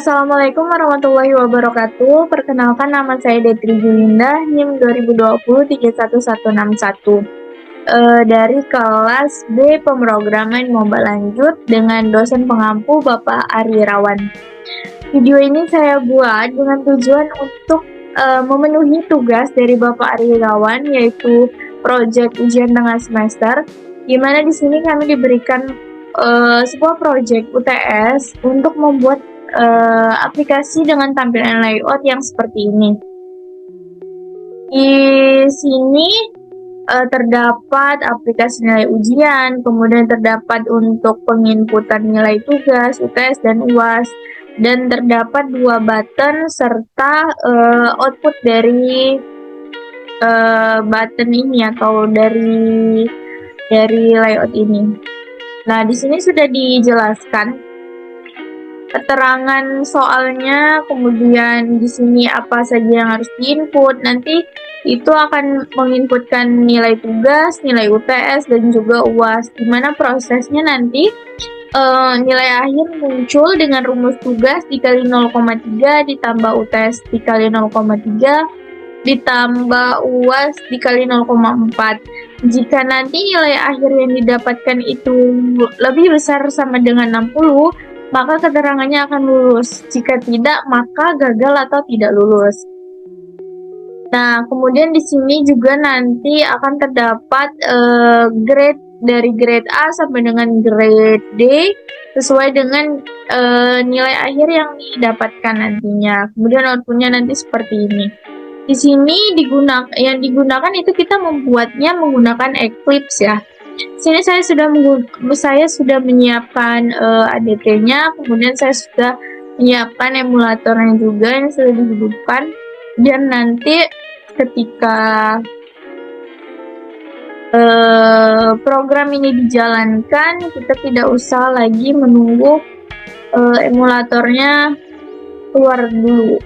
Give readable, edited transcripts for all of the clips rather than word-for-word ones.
Assalamualaikum warahmatullahi wabarakatuh. Perkenalkan, nama saya Detri Julinda, NIM 2020 31161. Dari kelas B Pemrograman Mobile Lanjut dengan dosen pengampu Bapak Ari Irawan. Video ini saya buat dengan tujuan untuk memenuhi tugas dari Bapak Ari Irawan, yaitu proyek ujian tengah semester, di mana di sini kami diberikan sebuah proyek UTS untuk membuat aplikasi dengan tampilan layout yang seperti ini. Di sini terdapat aplikasi nilai ujian, kemudian terdapat untuk penginputan nilai tugas, UTS, dan UAS, dan terdapat 2 button serta output dari button ini atau dari layout ini. Nah, di sini sudah dijelaskan keterangan soalnya, kemudian di sini apa saja yang harus diinput. Nanti itu akan menginputkan nilai tugas, nilai UTS, dan juga UAS. Dimana prosesnya nanti nilai akhir muncul dengan rumus tugas dikali 0,3 ditambah UTS dikali 0,3 ditambah UAS dikali 0,4. Jika nanti nilai akhir yang didapatkan itu lebih besar sama dengan 60, maka keterangannya akan lulus. Jika tidak, maka gagal atau tidak lulus. Nah, kemudian di sini juga nanti akan terdapat grade dari grade A sampai dengan grade D sesuai dengan nilai akhir yang didapatkan nantinya. Kemudian outputnya nanti seperti ini. Di sini yang digunakan itu kita membuatnya menggunakan Eclipse ya. Sini saya sudah menyiapkan ADT-nya, kemudian saya sudah menyiapkan emulatornya juga yang sudah dihidupkan, dan nanti ketika program ini dijalankan, kita tidak usah lagi menunggu emulatornya keluar dulu.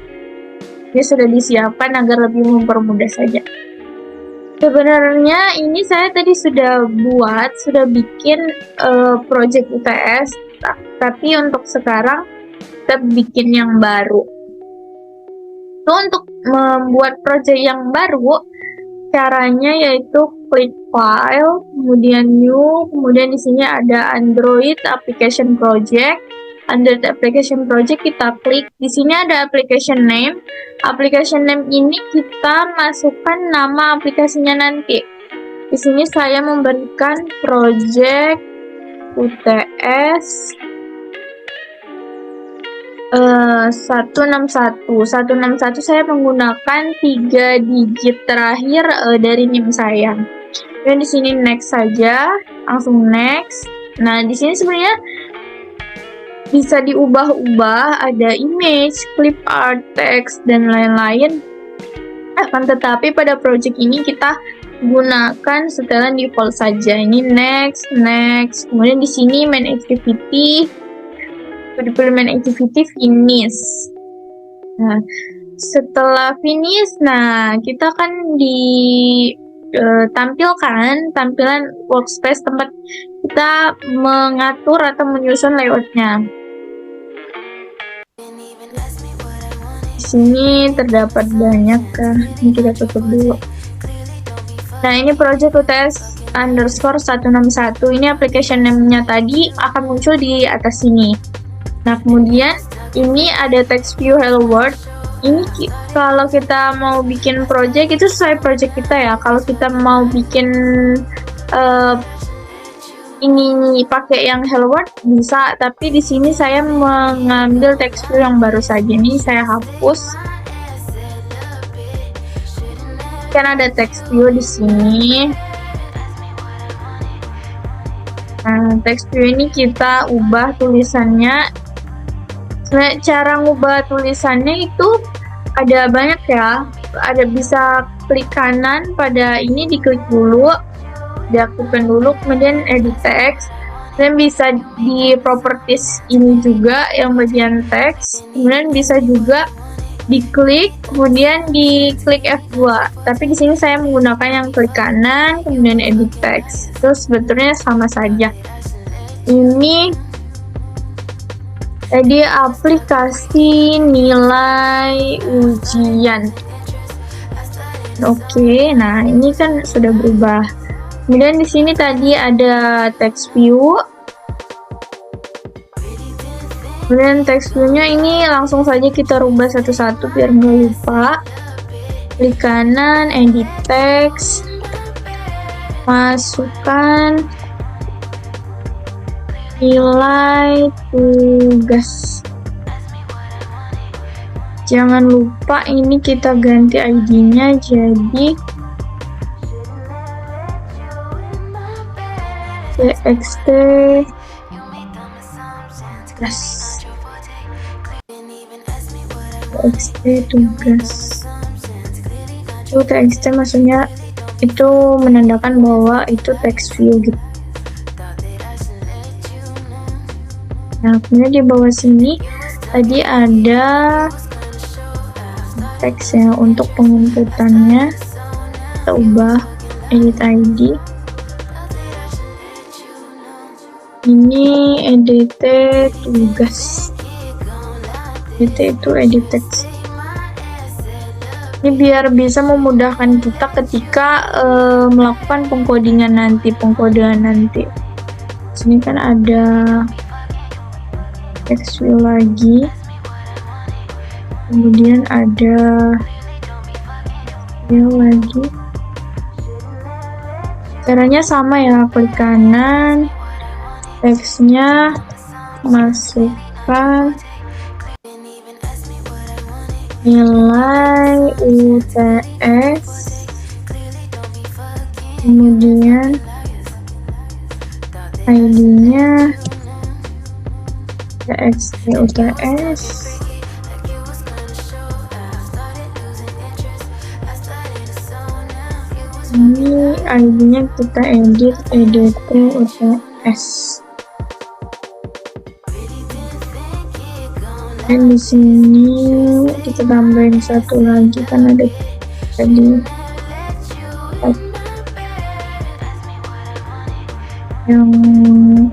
Dia sudah disiapkan agar lebih mempermudah saja. Sebenarnya ini saya tadi sudah bikin project UTS, tapi untuk sekarang kita bikin yang baru. So, untuk membuat project yang baru, caranya yaitu klik file, kemudian new, kemudian di sini ada Android Application Project. Under the application project kita klik, di sini ada application name. Application name ini kita masukkan nama aplikasinya nanti. Di sini saya memberikan project UTS 161. 161 saya menggunakan 3 digit terakhir dari NIM saya. Dan di sini next saja, langsung next. Nah, di sini sebenarnya bisa diubah-ubah, ada image, clip art, text, dan lain-lain. Akan tetapi pada project ini kita gunakan setelan default saja. Ini next, kemudian di sini main activity, main activity finish. Nah, setelah finish, kita akan tampilkan tampilan workspace tempat kita mengatur atau menyusun layoutnya. Di sini terdapat banyak ini kita tutup dulu. Nah, ini project UTS underscore 161. Ini application name-nya tadi akan muncul di atas sini. Nah, kemudian ini ada text view hello world. Ini kalau kita mau bikin project itu sesuai project kita ya. Kalau kita mau bikin ini pakai yang hello world bisa, tapi di sini saya mengambil text view yang baru saja. Ini saya hapus. Kan ada text view di sini. Nah, text view ini kita ubah tulisannya. Cara ngubah tulisannya itu ada banyak ya. Ada bisa klik kanan pada ini, diklik dulu, diaktifkan dulu, kemudian edit text, dan bisa di properties ini juga yang bagian text, kemudian bisa juga diklik, kemudian diklik F2. Tapi di sini saya menggunakan yang klik kanan, kemudian edit text. Terus sebetulnya sama saja. Ini Jadi aplikasi nilai ujian. Oke, nah ini kan sudah berubah. Kemudian di sini tadi ada text view. Kemudian text view-nya ini langsung saja kita rubah satu-satu biar nggak lupa. Klik kanan, edit text, masukkan nilai tugas. Jangan lupa ini kita ganti ID-nya jadi txt tugas. txt tugas. Itu txt maksudnya itu menandakan bahwa itu text view gitu. Nah, kemudian di bawah sini tadi ada teks ya untuk penginputannya. Kita ubah edit ID. Ini edit tugas. Edit itu edit text. Ini biar bisa memudahkan kita ketika melakukan pengkodean nanti. Sini kan ada text view lagi, kemudian ada view lagi. Caranya sama ya, klik kanan, teksnya masukkan nilai UTS, kemudian ID-nya txt UTS, ini ID-nya kita edit UTS. Dan di sini kita tambahin satu lagi kan ada tadi yang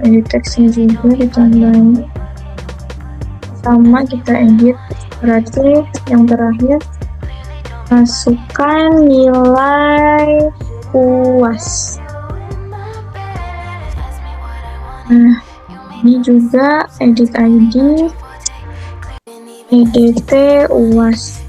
edit teksnya juga ditambahin, sama kita edit. Berarti yang terakhir masukkan nilai UAS. Nah, ini juga edit ID, edit UAS.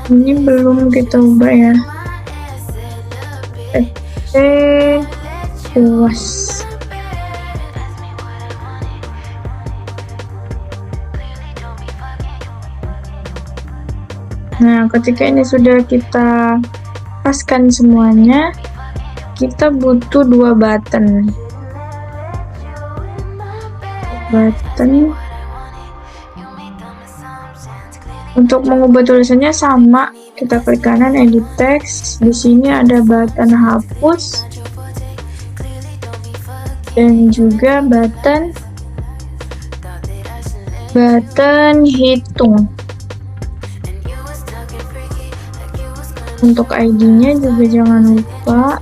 Ini belum kita ubah ya. UAS. Nah, ketika ini sudah kita paskan semuanya, kita butuh dua button. Untuk mengubah tulisannya sama, kita klik kanan edit text. Di sini ada button hapus dan juga button hitung. Untuk ID-nya juga jangan lupa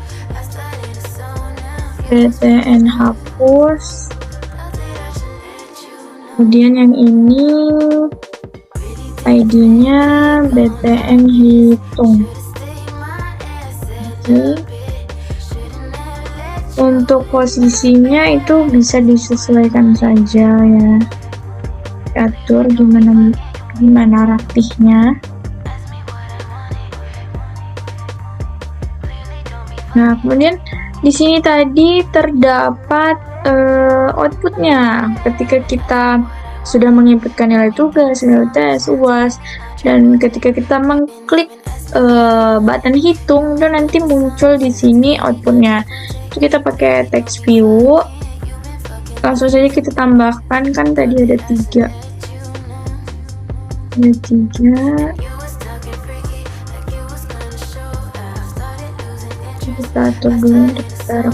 btn hapus. Kemudian yang ini ID-nya btn hitung. Oke. Untuk posisinya itu bisa disesuaikan saja ya. Atur gimana rapihnya. Nah, kemudian di sini tadi terdapat outputnya ketika kita sudah menginputkan nilai tugas, nilai tes, UAS, dan ketika kita mengklik button hitung, itu nanti muncul di sini outputnya. Itu kita pakai text view, langsung saja kita tambahkan, kan tadi ada 3. ada 3. Kita atur dulu, kita taruh.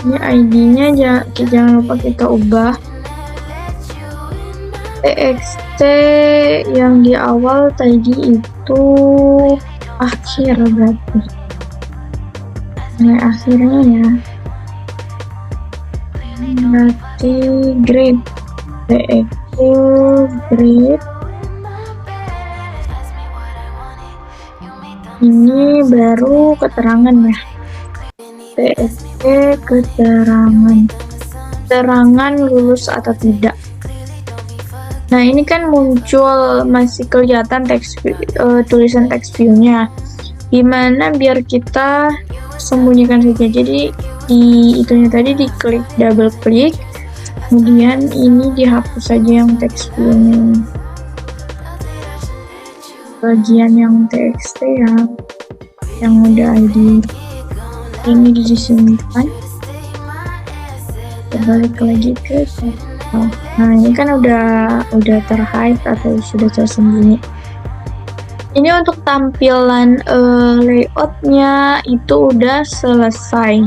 Ini ID-nya jangan lupa kita ubah. TXT yang di awal tadi itu akhir berarti. Nilai akhirnya ya. Berarti grade. TXT grade. Ini baru keterangan ya. TXT keterangan lulus atau tidak. Nah, ini kan muncul masih kelihatan tulisan text view-nya. Gimana biar kita sembunyikan saja. Jadi di itunya tadi diklik, double klik, kemudian ini dihapus saja yang text view-nya. Bagian yang TXT ya, yang udah ID ini disimpan. Balik lagi ke nah, ini kan udah terhide atau sudah tersembunyi. Ini untuk tampilan layoutnya itu udah selesai.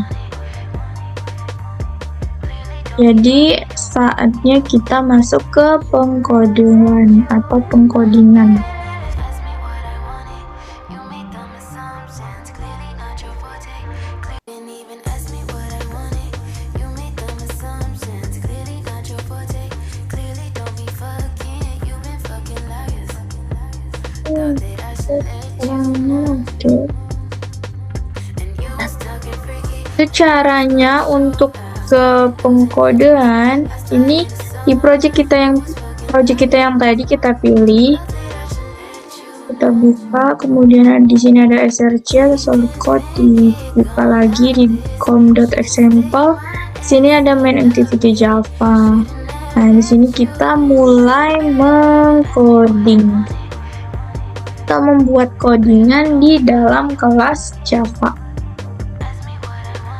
Jadi saatnya kita masuk ke pengkodean atau pengkodingan. Itu caranya untuk ke pengkodean. Ini di project kita yang tadi kita pilih, kita buka, kemudian di sini ada src atau shortcode, dibuka lagi di com.example. Sini ada main activity Java. Nah, di sini kita mulai mengcoding. Kita membuat codingan di dalam kelas Java.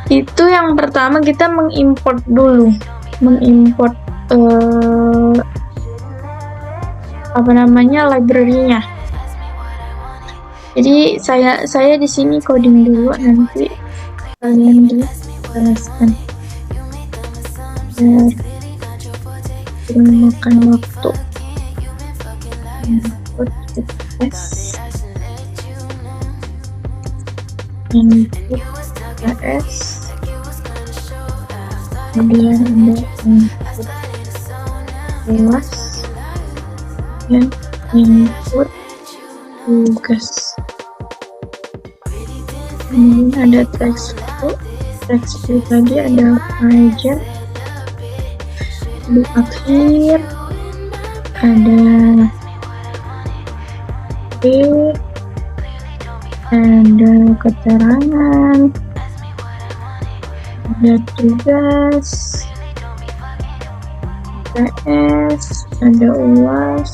Itu yang pertama, kita mengimport dulu, library-nya. Jadi saya di sini coding dulu, nanti kalian jelaskan. Makan waktu. Input TS, kemudian ada input kelas dan input tugas. Kemudian ada text view tadi ada aja di akhir, ada ada keterangan, ada tugas, PS, ada UAS,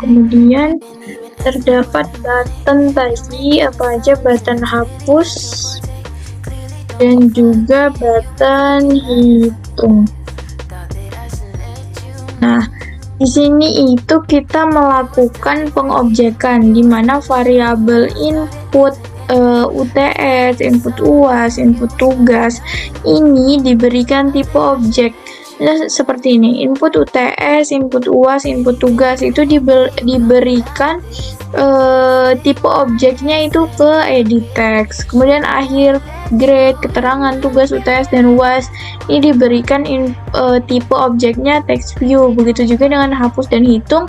kemudian terdapat button tadi, apa aja, button hapus dan juga button hitung. Nah, di sini itu kita melakukan pengobjekan di mana variabel input UTS, input UAS, input tugas ini diberikan tipe objek. Nah, seperti ini, input UTS, input UAS, input tugas itu diberikan tipe objeknya itu ke edit text. Kemudian akhir grade, keterangan, tugas, UTS, dan UAS ini diberikan tipe objeknya text view. Begitu juga dengan hapus dan hitung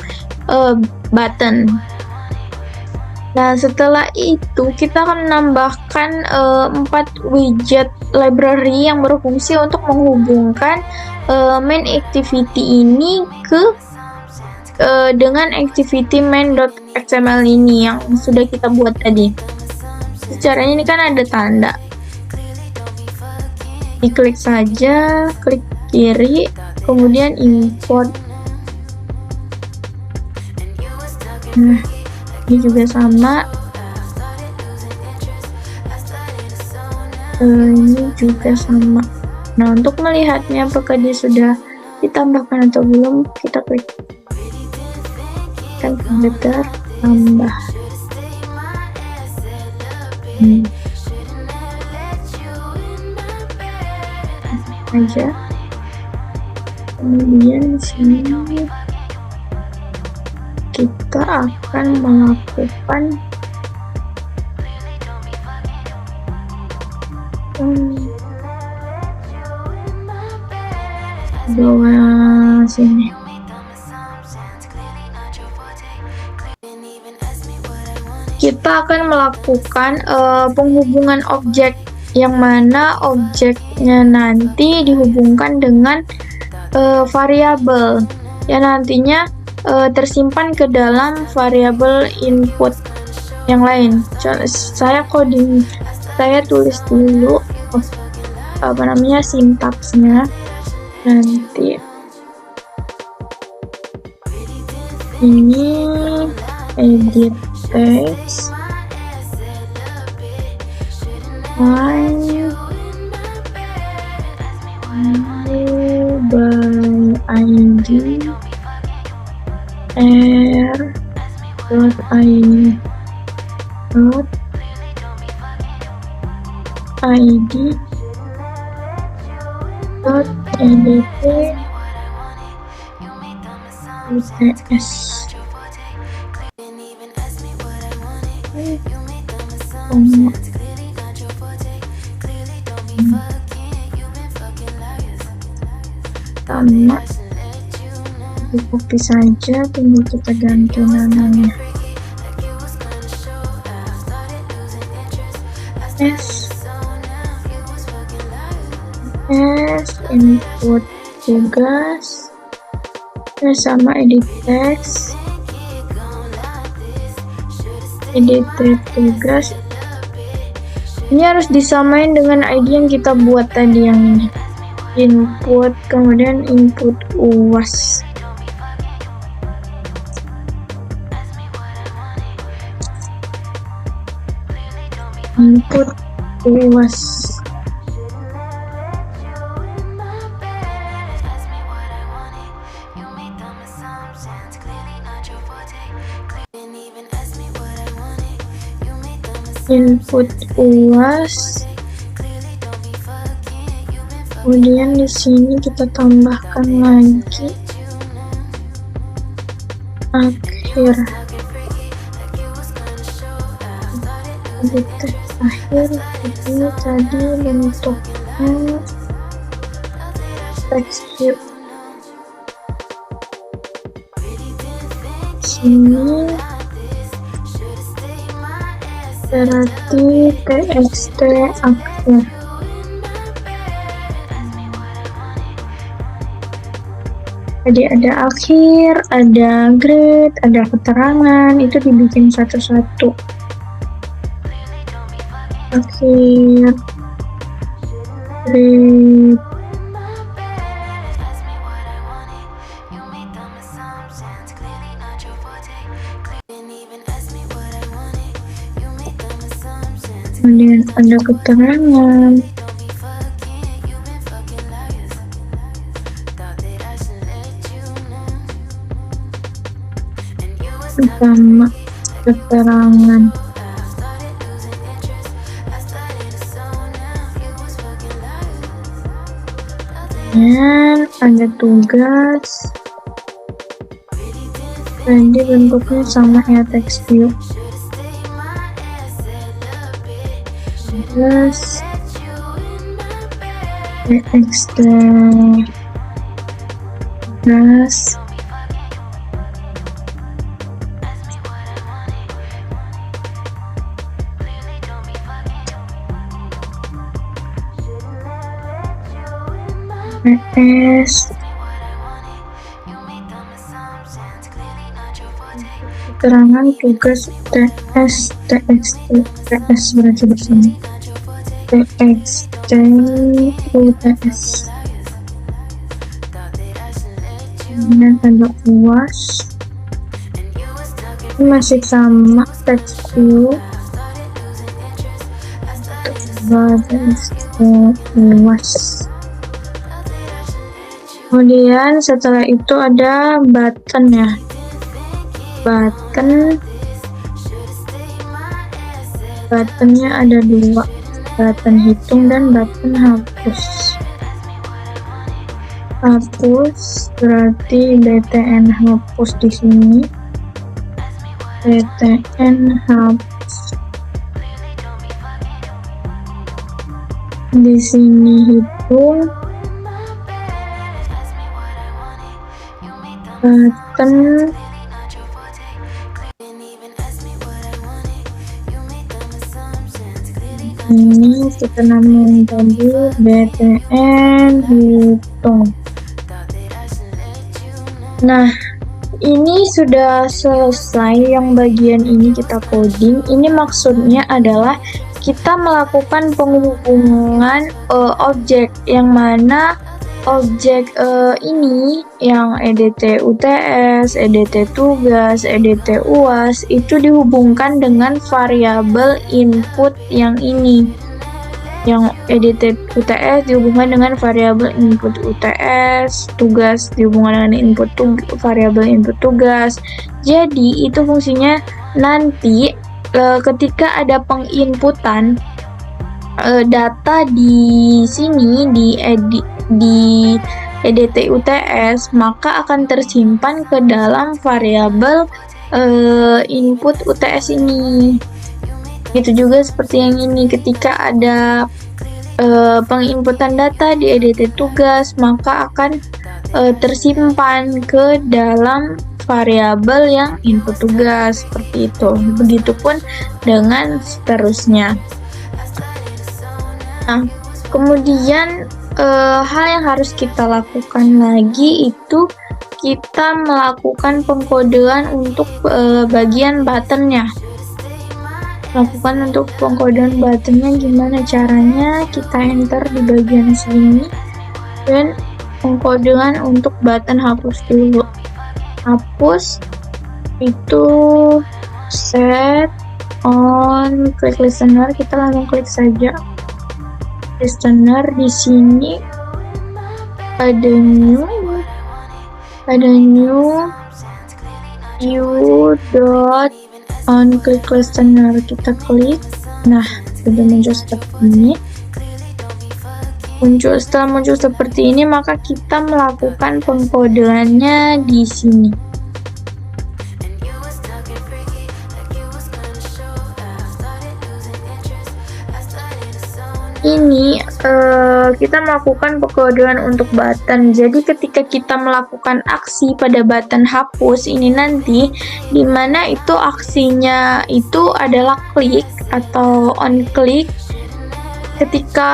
button. Nah, setelah itu kita akan menambahkan 4 widget library yang berfungsi untuk menghubungkan main activity ini ke dengan activity main.xml ini yang sudah kita buat tadi. Caranya ini kan ada tanda. Diklik saja, klik kiri, kemudian import. Nah, ini juga sama. Ini juga sama. Nah, untuk melihatnya apakah dia sudah ditambahkan atau belum, kita klik filter tambah. Aja. Kemudian di sini kita akan melakukan bawah sini. Kita akan melakukan penghubungan objek, yang mana objeknya nanti dihubungkan dengan variabel yang nantinya tersimpan ke dalam variabel input yang lain. Saya tulis dulu sintaksnya. Nanti ini edit text find by id r.id edit UTS. Sama, copy saja, tinggal kita ganti namanya. Input tugas, sama edit text, edit tugas. Ini harus disamain dengan ID yang kita buat tadi, yang ini. Input, kemudian input UAS. Input UAS. Input UAS. Kemudian di sini kita tambahkan lagi akhir. Akhir ini tadi bentuknya text view. Sini berarti txt akhir. Jadi ada akhir, ada grade, ada keterangan, itu dibikin satu-satu. Akhir, grade, kemudian ada keterangan. Sama keterangan. Dan ada tugas. Jadi bentuknya sama ya, text view. Tugas txt tugas. PS keterangan tugas TS berarti bersama TXT UTS. Kemudian ada UAS, Ini masih sama teksku. Luas. Kemudian setelah itu ada button ya. Buttonnya ada 2, button hitung dan button hapus. Hapus berarti btn hapus di sini. btn hapus di sini hitung. Button ini kita namain tadi btn hitung. Nah, ini sudah selesai yang bagian ini kita coding. Ini maksudnya adalah kita melakukan penghubungan objek, yang mana objek ini yang EDT UTS, EDT tugas, EDT UAS itu dihubungkan dengan variabel input yang ini. Yang EDT UTS dihubungkan dengan variabel input UTS, tugas dihubungkan dengan variabel input tugas. Jadi itu fungsinya nanti ketika ada penginputan data di sini di EDT UTS, maka akan tersimpan ke dalam variabel input UTS ini. Itu juga seperti yang ini, ketika ada penginputan data di EDT tugas, maka akan tersimpan ke dalam variabel yang input tugas, seperti itu. Begitupun dengan seterusnya. Nah, kemudian hal yang harus kita lakukan lagi itu kita melakukan pengkodean untuk bagian buttonnya. Lakukan untuk pengkodean buttonnya gimana caranya? Kita enter di bagian sini dan pengkodean untuk button hapus dulu. Hapus itu set on klik listener, kita langsung klik saja listener. Di sini ada new dot on klik listener, kita klik. Nah, sudah muncul seperti ini. Setelah muncul seperti ini, maka kita melakukan pengkodeannya di sini. Ini kita melakukan pengkodean untuk button. Jadi ketika kita melakukan aksi pada button hapus ini nanti, dimana itu aksinya itu adalah klik atau on klik. Ketika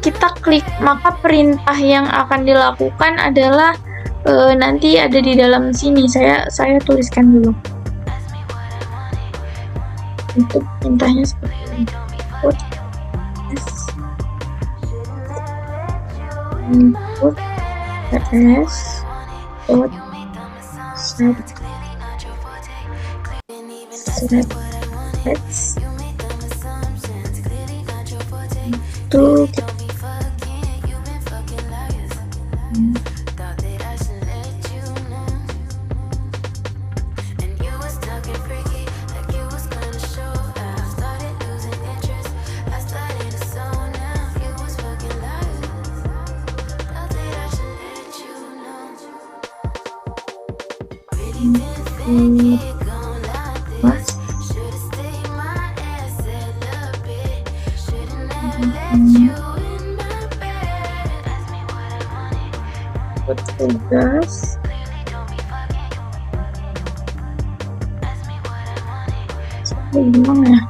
kita klik, maka perintah yang akan dilakukan adalah nanti ada di dalam sini. Saya tuliskan dulu. Untuk perintahnya seperti ini. Input ts dot set text itu tugas gimana ya,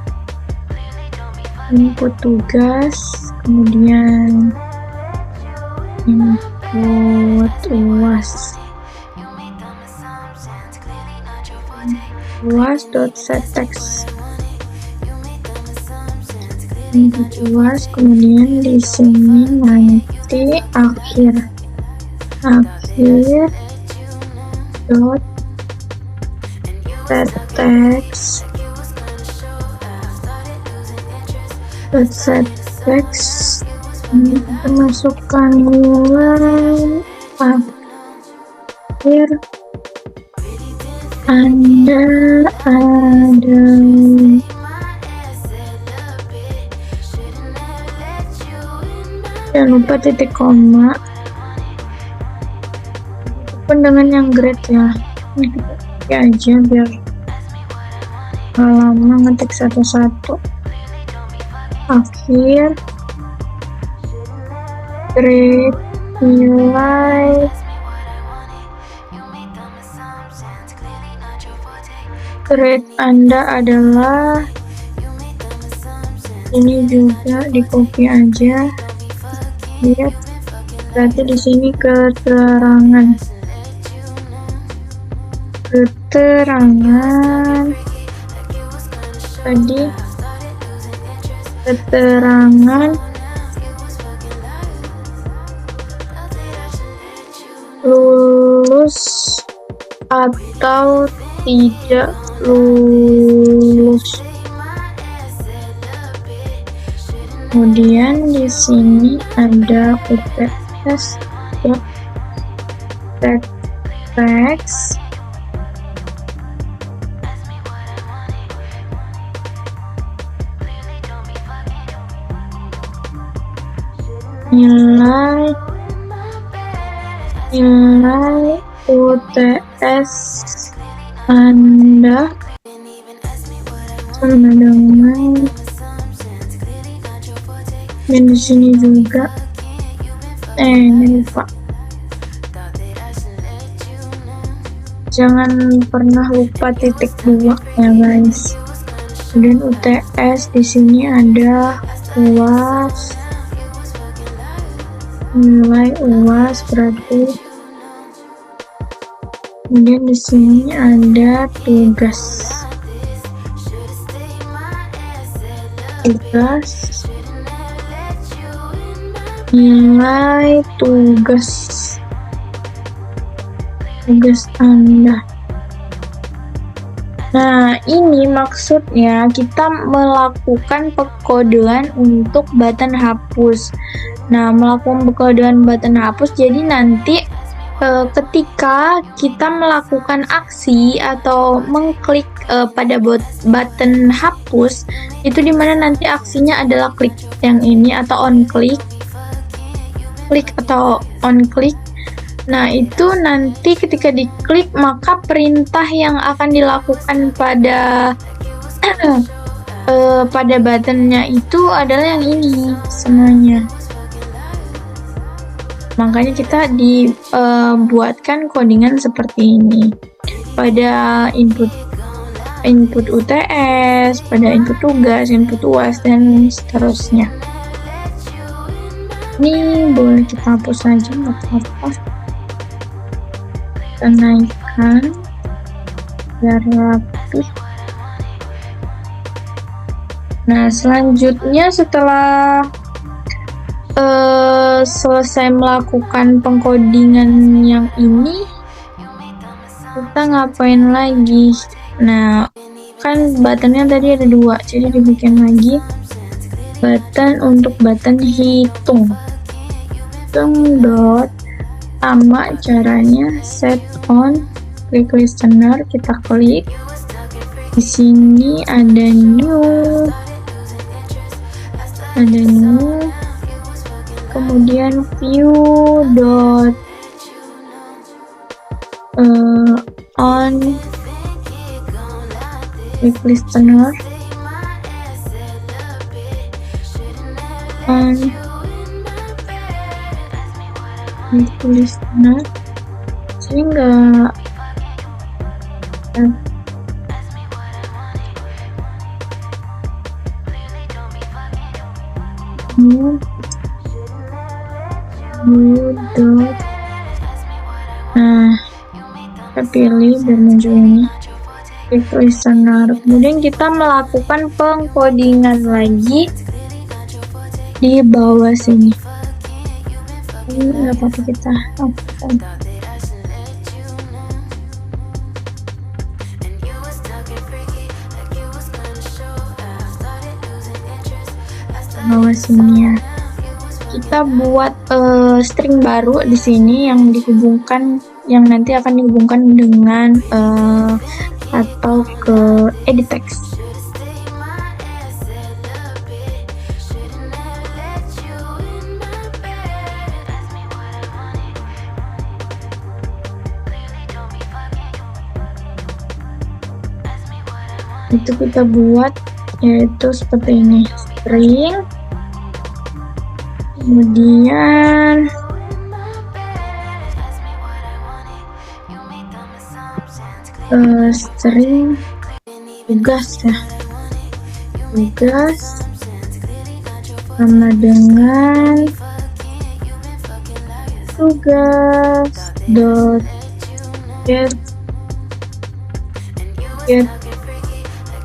input tugas, kemudian input UAS UAS.setText input UAS, kemudian di sini nanti akhir dot setText text. Let's set text. Ini kita masukkan nilai akhir Anda ada. Jangan lupa titik koma. Pun dengan yang grade ya. Ini kita pakai aja biar gak lama ngetik satu-satu. Akhir grade nilai grade Anda adalah, ini juga di copy aja. Lihat, berarti di sini keterangan tadi keterangan lulus atau tidak lulus. Kemudian di sini ada UTS text. Nilai UTS Anda sama dengan, dan di sini juga ini lupa, jangan pernah lupa titik 2 ya guys. Kemudian UTS di sini ada UAS, nilai UAS berarti. Kemudian di sini ada tugas. Nilai tugas Anda. Nah, ini maksudnya kita melakukan pengkodean untuk button hapus. Nah, melakukan pengkodean button hapus, jadi nanti ketika kita melakukan aksi atau mengklik pada button hapus, itu dimana nanti aksinya adalah klik yang ini atau on klik atau on klik. Nah, itu nanti ketika diklik maka perintah yang akan dilakukan pada pada buttonnya itu adalah yang ini semuanya. Makanya kita dibuatkan codingan seperti ini pada input UTS, pada input tugas, input UAS, dan seterusnya. Ini boleh kita hapus saja, nggak apa-apa. Kita naikkan biar rapi. Nah, selanjutnya setelah selesai melakukan pengkodingan yang ini, kita ngapain lagi? Nah, kan buttonnya tadi ada 2, jadi dibikin lagi button untuk button hitung dot. Sama caranya, set on quick listener, kita klik. Di sini ada new, kemudian view dot on quick listener, on quick listener, sehingga dot. Nah, kita pilih dan muncul ini quick listener. Kemudian kita melakukan pengkodingan lagi di bawah sini. Ini nggak apa-apa, kita hapuskan. bawah sini ya. Kita buat string baru di sini yang dihubungkan, yang nanti akan dihubungkan dengan atau ke edit text. Itu kita buat yaitu seperti ini, string, kemudian string tugas ya, tugas sama dengan tugas dot get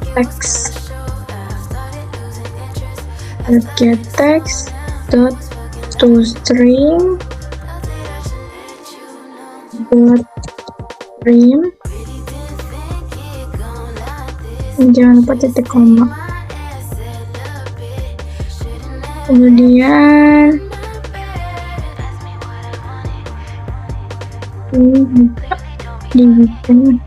text get text dot to string dot trim, jangan lupa titik koma, kemudian ini bisa dibikin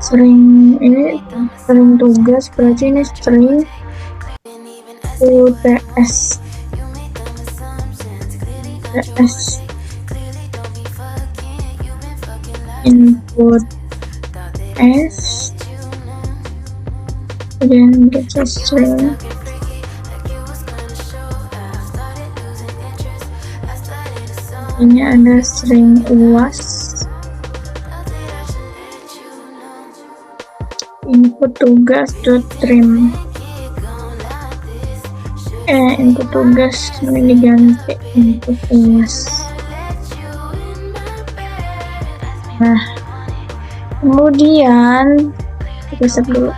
string, ini string tugas, berarti ini string UTS input S, kemudian kita string ini ada string UAS input tugas dot trim, input tugas ini diganti input UAS. Nah, kemudian kita save dulu.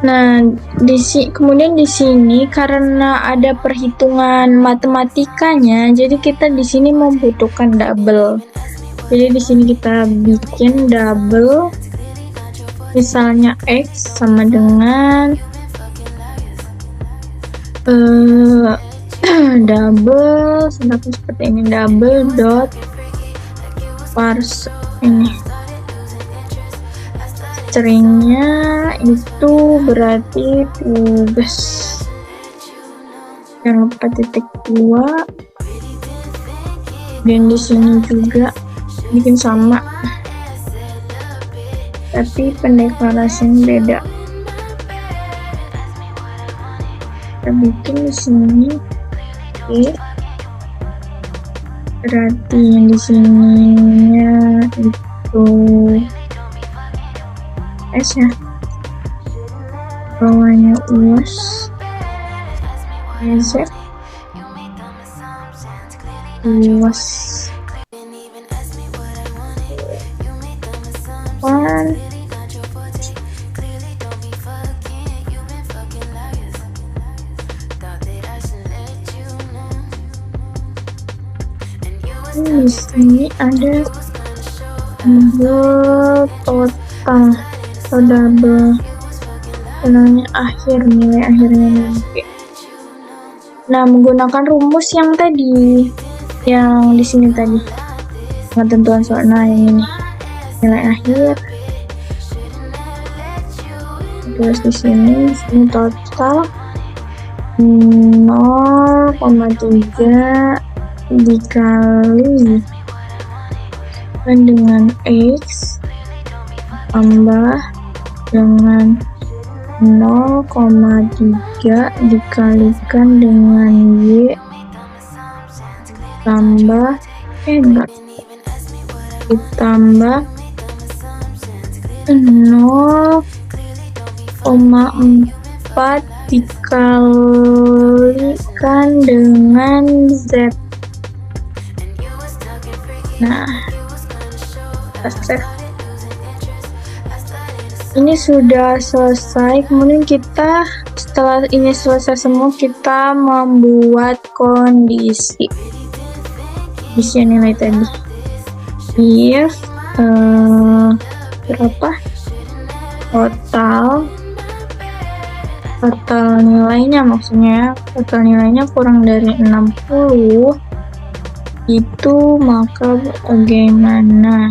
Nah, kemudian di sini karena ada perhitungan matematikanya, jadi kita di sini membutuhkan double. Jadi di sini kita bikin double, misalnya x sama dengan double seperti ini, double dot parse ini. Stringnya itu berarti tugas, jangan lupa titik 2, dan di sini juga bikin sama tapi pendeklarasian beda. Kita bikin di sini berarti yang di sininya itu S ya, bawahnya UAS, reset UAS 1 di sini ada total atau double nilai akhirnya nanti. Nah, menggunakan rumus yang tadi, yang di sini tadi, ketentuan soal. Nah, yang ini nilai akhir. Terus di sini total 0,3 dikali dengan X tambah dengan 0,3 dikalikan dengan Y tambah ditambah 0,4 dikalikan dengan Z. Nah, ini sudah selesai. Kemudian kita setelah ini selesai semua, kita membuat kondisi nilai tadi. If berapa total nilainya, maksudnya total nilainya kurang dari 60 itu, maka bagaimana?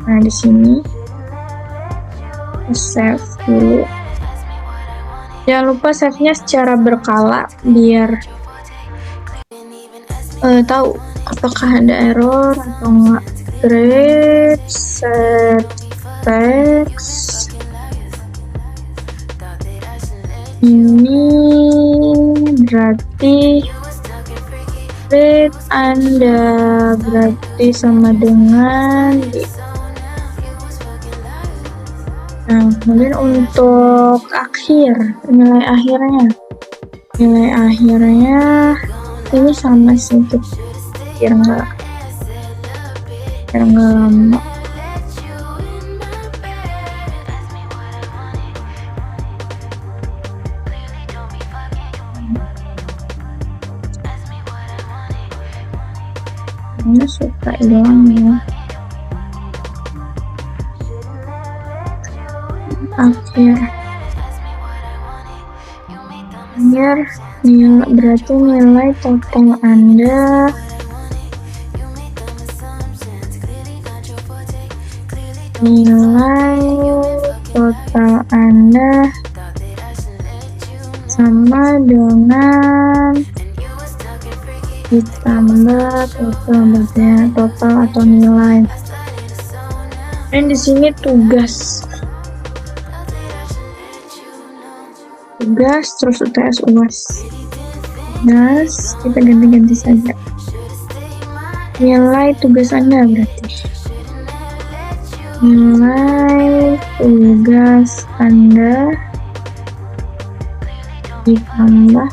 Nah, di sini save dulu. Jangan lupa save-nya secara berkala biar tahu apakah ada error atau enggak. Grade set text ini berarti grade Anda berarti sama dengan Nah, kemudian untuk nilai akhirnya ini sama sih, biar nggak lama. Ini suka doang ya. Berarti nilai total Anda sama dengan ditambah total atau nilai. Dan di sini tugas terus UTS UAS. Kita ganti-ganti saja. Nilai tugas Anda berarti. Nilai tugas Anda ditambah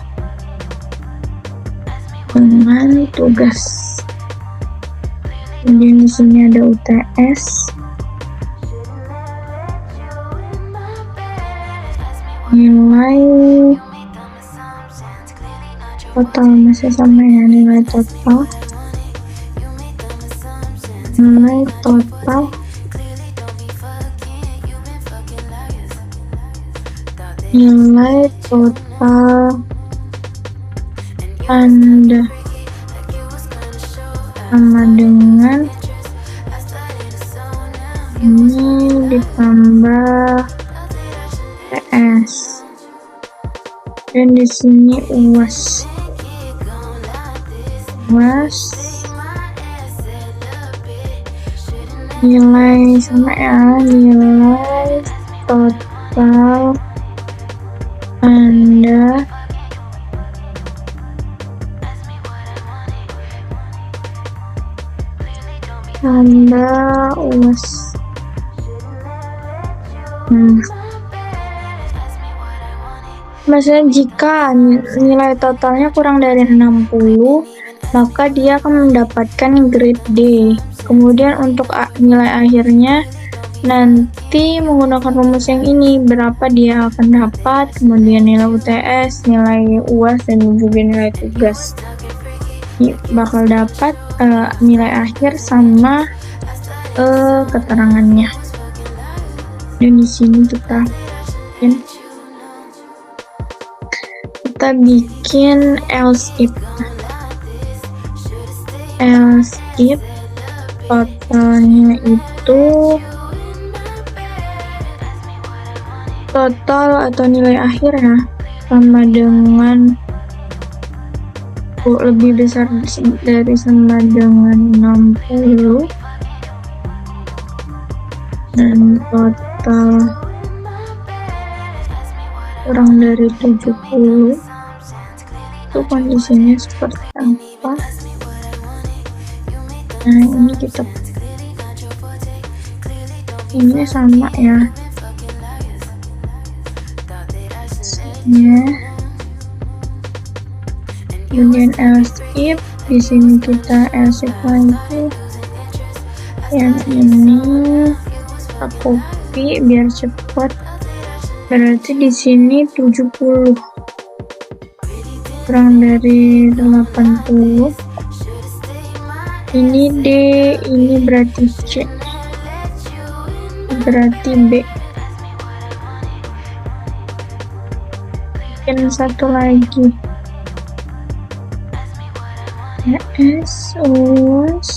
dengan tugas. Kemudian di sini ada UTS. Nilai total masih sama ya, nilai total Anda sama dengan ini ditambah PS, dan di sini UAS nilai sama ya, nilai total Anda tambah UAS. Maksudnya jika nilai totalnya kurang dari 60, maka dia akan mendapatkan grade D. Kemudian untuk nilai akhirnya nanti menggunakan rumus yang ini, berapa dia akan dapat, kemudian nilai UTS, nilai UAS, dan juga nilai tugas. Ini bakal dapat nilai akhir sama keterangannya. Dan di sini kita bikin else if totalnya itu total atau nilai akhir ya sama dengan lebih besar dari sama dengan 60 dan total kurang dari 70. Itu kondisinya seperti apa? Nah, ini kita ini sama ya. Kemudian else if, di sini kita else if lagi. Yang ini kita copy biar cepat. Berarti di sini 70 kurang dari 80. Ini D, ini berarti C, berarti B. Bikin satu lagi. S was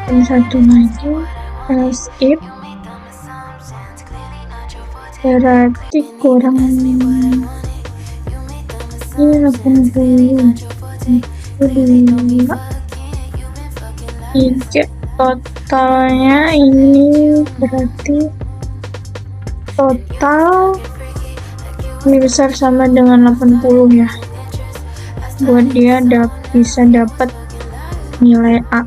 dan satu lagi else if berarti kurang ini 80 3 totalnya ini berarti total ini besar sama dengan 80 ya, buat dia bisa dapat nilai A.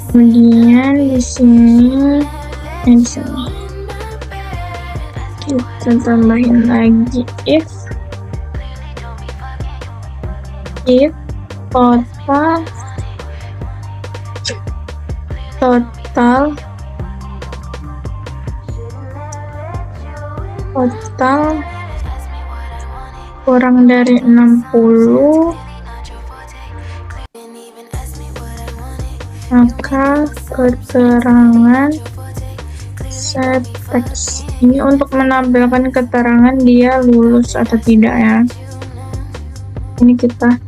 Kemudian di sini kita tambahin lagi if total kurang dari 60, maka keterangan set text. Ini untuk menampilkan keterangan dia lulus atau tidak ya. Ini kita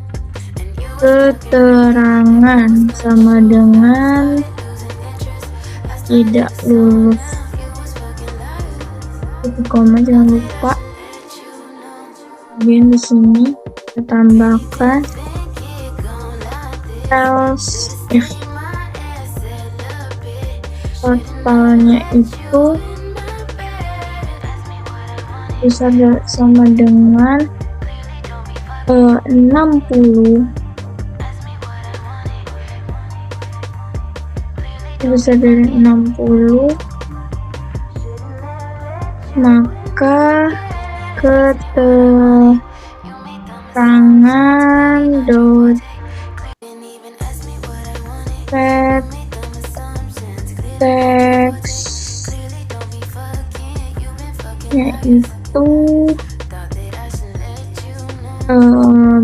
keterangan sama dengan tidak lulus. Itu koma, jangan lupa. Kemudian di sini kita tambahkan else if totalnya itu bisa sama dengan 60, bisa dari 60, maka keterangan dot set text yaitu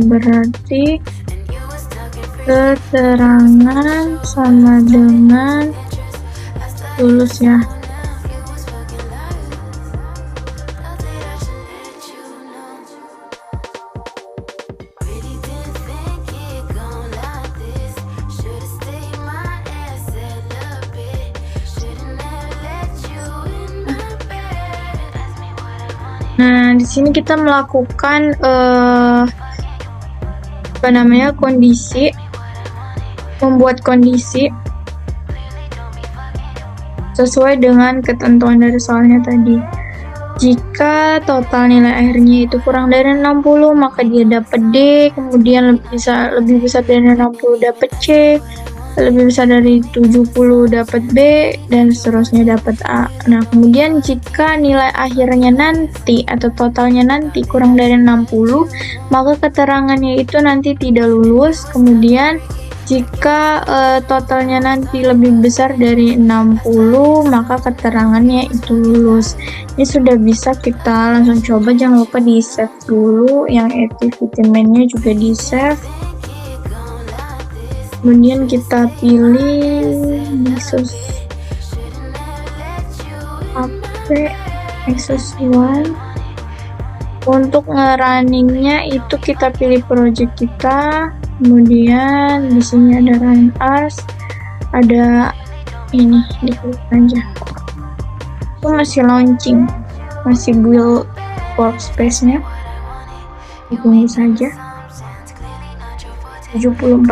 berarti keterangan sama dengan lulus ya. Nah, di sini kita melakukan kondisi, membuat kondisi sesuai dengan ketentuan dari soalnya tadi. Jika total nilai akhirnya itu kurang dari 60, maka dia dapat D, kemudian lebih besar dari 60 dapat C, lebih besar dari 70 dapat B, dan seterusnya dapat A. Nah, kemudian jika nilai akhirnya nanti atau totalnya nanti kurang dari 60, maka keterangannya itu nanti tidak lulus. Kemudian Jika totalnya nanti lebih besar dari 60, maka keterangannya itu lulus. Ini sudah bisa, kita langsung coba. Jangan lupa di save dulu, yang activity main-nya juga di save. Kemudian kita pilih Nexus HP, Nexus One. Untuk ngerunningnya itu kita pilih project kita, kemudian di sini ada run as, ada ini, diklik aja. Itu masih launching, masih build workspace-nya, ditunggu saja. 74%.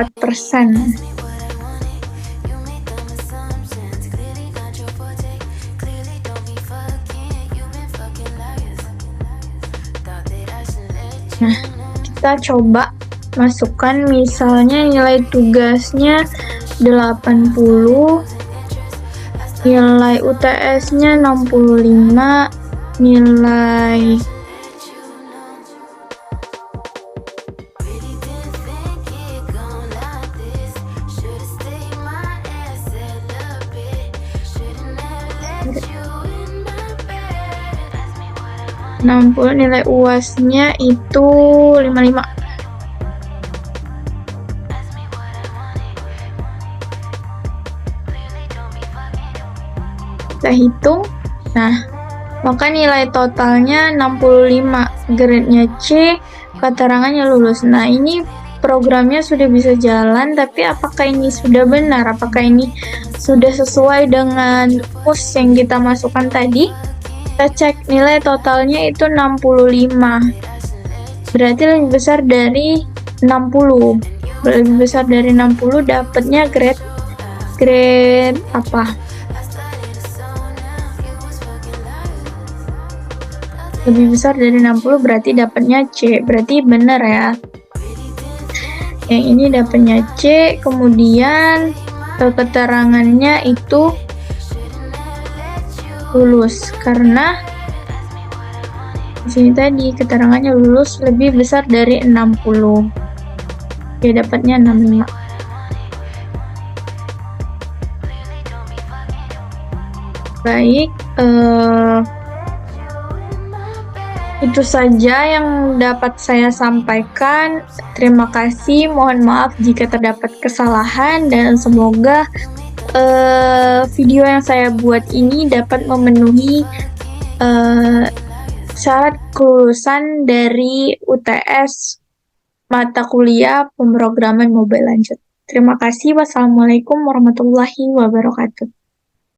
Nah, kita coba masukkan misalnya nilai tugasnya 80, nilai UTS-nya 65, nilai nilai UAS-nya itu 55. Kita hitung. Nah, maka nilai totalnya 65, grade-nya C, keterangannya lulus. Nah, ini programnya sudah bisa jalan, tapi apakah ini sudah benar? Apakah ini sudah sesuai dengan push yang kita masukkan tadi? Kita cek nilai totalnya itu 65. Berarti lebih besar dari 60. Lebih besar dari 60 dapatnya grade apa? Lebih besar dari 60 berarti dapatnya C. Berarti benar ya. Yang ini dapatnya C, kemudian keterangannya itu lulus karena di sini tadi keterangannya lulus lebih besar dari 60. Dia dapatnya 65. Baik, itu saja yang dapat saya sampaikan. Terima kasih, mohon maaf jika terdapat kesalahan, dan semoga video yang saya buat ini dapat memenuhi syarat kelulusan dari UTS mata kuliah pemrograman mobile lanjut. Terima kasih. Wassalamualaikum warahmatullahi wabarakatuh.